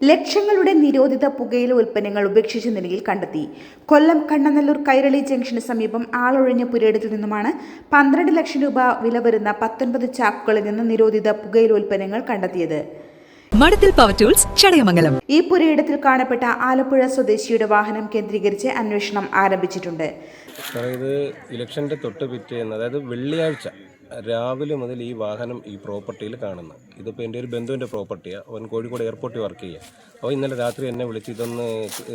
ലക്ഷങ്ങളുടെ നിരോധിത പുകയില ഉൽപ്പന്നങ്ങൾ ഉപേക്ഷിച്ച നിലയിൽ കണ്ടെത്തി. കൊല്ലം കണ്ണനല്ലൂർ കൈരളി ജംഗ്ഷന് സമീപം ആളൊഴിഞ്ഞ പുരയിടത്തിൽ നിന്നുമാണ് 12 ലക്ഷം രൂപ വില വരുന്ന 19 ചാക്കുകളിൽ നിന്ന് നിരോധിത പുകയില ഉൽപ്പന്നങ്ങൾ കണ്ടെത്തിയത്. മഠത്തിൽ പവർ ടൂൾസ് ചടയമംഗലം. ഈ പുരയിടത്തിൽ കാണപ്പെട്ട ആലപ്പുഴ സ്വദേശിയുടെ വാഹനം കേന്ദ്രീകരിച്ച് അന്വേഷണം ആരംഭിച്ചിട്ടുണ്ട്. ഇത് ഇലക്ഷൻ്റെ തൊട്ട് പിറ്റേന്ന്, അതായത് വെള്ളിയാഴ്ച രാവിലെ മുതൽ ഈ വാഹനം ഈ പ്രോപ്പർട്ടിയിൽ കാണുന്നു. ഇതിപ്പോൾ എൻ്റെ ഒരു ബന്ധുവിൻ്റെ പ്രോപ്പർട്ടിയാണ്. അവൻ കോഴിക്കോട് എയർപോർട്ടിൽ വർക്ക് ചെയ്യുക. അപ്പോൾ ഇന്നലെ രാത്രി എന്നെ വിളിച്ച് ഇതൊന്ന്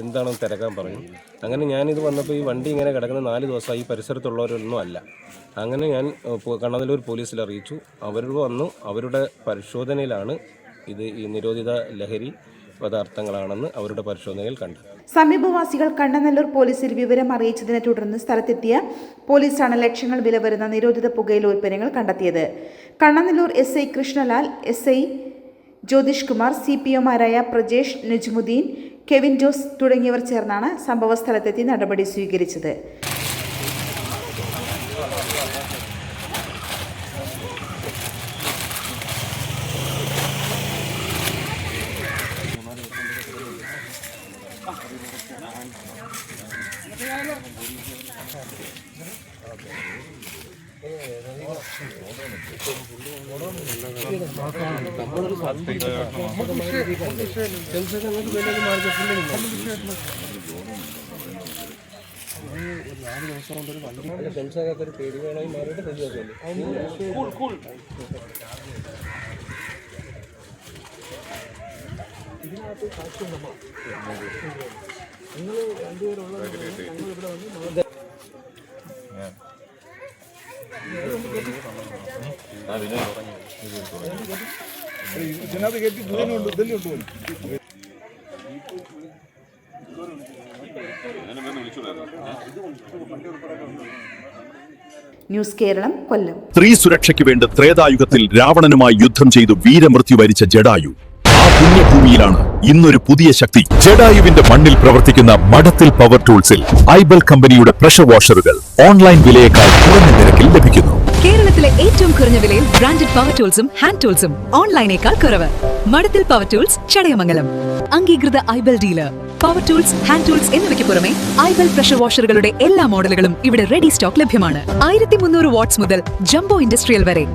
എന്താണെന്ന് തിരക്കാൻ പറഞ്ഞു. അങ്ങനെ ഞാനിത് വന്നപ്പോൾ ഈ വണ്ടി ഇങ്ങനെ കിടക്കുന്ന 4 ദിവസമായി. ഈ പരിസരത്തുള്ളവരൊന്നും അല്ല. അങ്ങനെ ഞാൻ കണ്ണനല്ലൂർ പോലീസിൽ അറിയിച്ചു. അവർ വന്നു. അവരുടെ പരിശോധനയിലാണ് ഇത് ഈ നിരോധിത ലഹരി പദാർത്ഥങ്ങളാണെന്ന് അവരുടെ പരിശോധനയിൽ കണ്ടു. സമീപവാസികൾ കണ്ണനല്ലൂർ പോലീസിൽ വിവരം അറിയിച്ചതിനെ തുടർന്ന് സ്ഥലത്തെത്തിയ പോലീസാണ് ലക്ഷങ്ങൾ വില വരുന്ന നിരോധിത പുകയില ഉൽപ്പന്നങ്ങൾ കണ്ടെത്തിയത്. കണ്ണനല്ലൂർ SI കൃഷ്ണലാൽ, SI ജ്യോതിഷ് കുമാർ, CPOമാരായ പ്രജേഷ്, നജ്മുദ്ദീൻ, കെവിൻ ജോസ് തുടങ്ങിയവർ ചേർന്നാണ് സംഭവ സ്ഥലത്തെത്തി നടപടി സ്വീകരിച്ചത്. ന്യൂസ് കേരളം, കൊല്ലം. സ്ത്രീ സുരക്ഷയ്ക്ക് വേണ്ടി ത്രേതായുഗത്തിൽ രാവണനുമായി യുദ്ധം ചെയ്തു വീരമൃത്യു വരിച്ച ജഡായു. ആ പുണ്യഭൂമിയിലാണ് ഇന്നൊരു പുതിയ ശക്തി. ജഡായുവിന്റെ മണ്ണിൽ പ്രവർത്തിക്കുന്ന മഠത്തിൽ പവർ ടൂൾസിൽ ഐബൽ കമ്പനിയുടെ പ്രഷർ വാഷറുകൾ ഓൺലൈൻ വിലയേക്കാൾ കുറഞ്ഞ നിരക്കിൽ ലഭിക്കുന്നു. കേരളത്തിലെ ഏറ്റവും കുറഞ്ഞ വിലയിൽ ബ്രാൻഡഡ് പവർ ടൂൾസും ഹാൻഡ് ടൂൾസും ഓൺലൈനേക്കാൾ കുറവ്. Madathil power tools Chadayamangalam. അംഗീകൃത iBall dealer. Power tools, hand tools എന്നിവയ്ക്ക് പുറമെ ഐബൽ പ്രഷർ വാഷറുകളുടെ എല്ലാ മോഡലുകളും ഇവിടെ റെഡി സ്റ്റോക്ക് ലഭ്യമാണ്. 1300 വാട്ട്സ് മുതൽ ജംബോ ഇൻഡസ്ട്രിയൽ വരെ.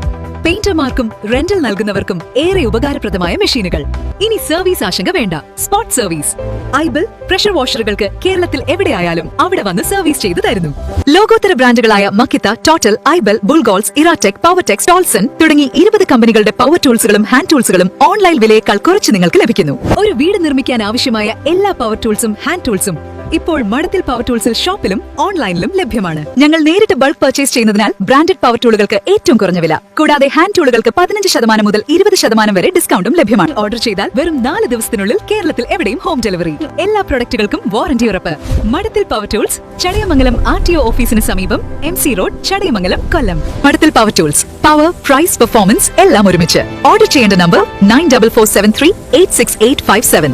പെയിന്റർമാർക്കും റെന്റൽ നൽകുന്നവർക്കും ഏറെ ഉപകാരപ്രദമായ മെഷീനുകൾ. ഇനി സർവീസ് ആശങ്ക വേണ്ട. Spot service. ഐബൽ പ്രഷർ വാഷറുകൾക്ക് കേരളത്തിൽ എവിടെയായാലും അവിടെ വന്ന് സർവീസ് ചെയ്തു തരുന്നു. ലോകോത്തര ബ്രാൻഡുകളായ മക്കിത്ത, ടോട്ടൽ, ഐബൽ, ബുൾഗോൾസ്, ഇറാടെക്, പവർടെക്, ടോൾസൺ തുടങ്ങി 20 കമ്പനികളുടെ പവർ ടൂൾസുകളും ഹാൻഡ് ടൂൾസുകളും ഓൺലൈൻ വിലയേക്കാൾ കുറച്ച് നിങ്ങൾക്ക് ലഭിക്കുന്നു. ഒരു വീട് നിർമ്മിക്കാൻ ആവശ്യമായ എല്ലാ പവർ ടൂൾസും ഹാൻഡ് ടൂൾസും ഇപ്പോൾ മഠത്തിൽ പവർ ടൂൾസിൽ ഷോപ്പിലും ഓൺലൈനിലും ലഭ്യമാണ്. ഞങ്ങൾ നേരിട്ട് ബൾക്ക് പർച്ചേസ് ചെയ്യുന്നതിനാൽ ബ്രാൻഡഡ് പവർ ടൂളുകൾക്ക് ഏറ്റവും കുറഞ്ഞ വില, കൂടാതെ ഹാൻഡ് ടൂളുകൾക്ക് 15% മുതൽ 20% വരെ ഡിസ്കൗണ്ടും ലഭ്യമാണ്. ഓർഡർ ചെയ്താൽ വെറും 4 ദിവസത്തിനുള്ളിൽ കേരളത്തിൽ എവിടെയും ഹോം ഡെലിവറി. എല്ലാ പ്രൊഡക്റ്റുകൾക്കും വാറന്റി ഉറപ്പ്. മഠത്തിൽ പവർ ടൂൾസ് ചടയമംഗലം RTO ഓഫീസിന് സമീപം, MC റോഡ്, ചടയമംഗലം, കൊല്ലം. മഠത്തിൽ power tools. Power, price, performance എല്ലാം ഒരുമിച്ച്. ഓർഡർ ചെയ്യേണ്ട നമ്പർ 9447386857.